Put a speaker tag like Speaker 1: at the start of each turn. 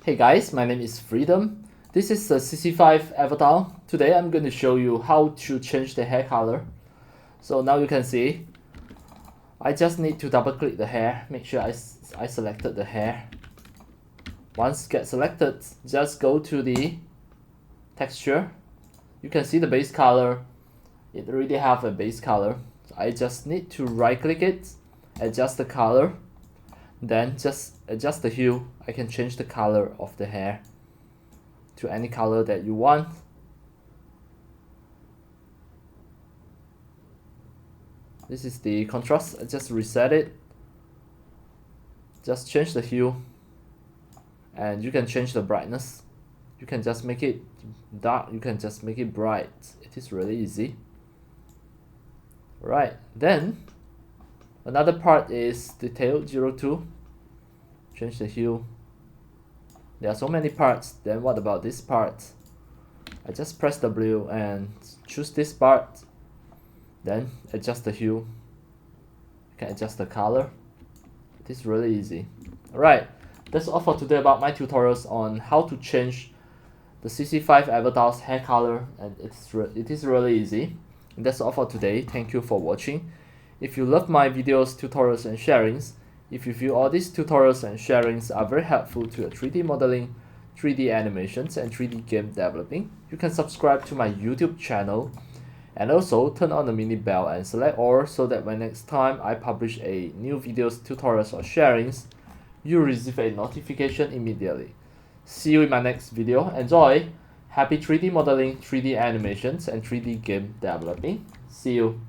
Speaker 1: Hey guys, my name is Freedom. This is the CC5 avatar. Today I'm going to show you how to change the hair color. So now you can see, I just need to double click the hair, make sure I selected the hair. Once get selected, just go to the texture. You can see the base color. It already have a base color. So I just need to right click it, adjust the color. Then just adjust the hue. I can change the color of the hair to any color that you want. This is the contrast. I just reset it. Just change the hue. And you can change the brightness. You can just make it dark. You can just make it bright. It is really easy. Right, then another part is detail 02. Change the hue. There are so many parts. Then what about this part? I just press W and choose this part. Then adjust the hue. You can adjust the color. It is really easy. Alright, that's all for today about my tutorials on how to change the CC5 avatar's hair color, and it is really easy. And that's all for today. Thank you for watching. If you love my videos, tutorials and sharings, if you feel all these tutorials and sharings are very helpful to your 3D modeling, 3D animations and 3D game developing, you can subscribe to my YouTube channel and also turn on the mini bell and select all so that when next time I publish a new videos, tutorials or sharings, you receive a notification immediately. See you in my next video. Enjoy! Happy 3D modeling, 3D animations and 3D game developing. See you!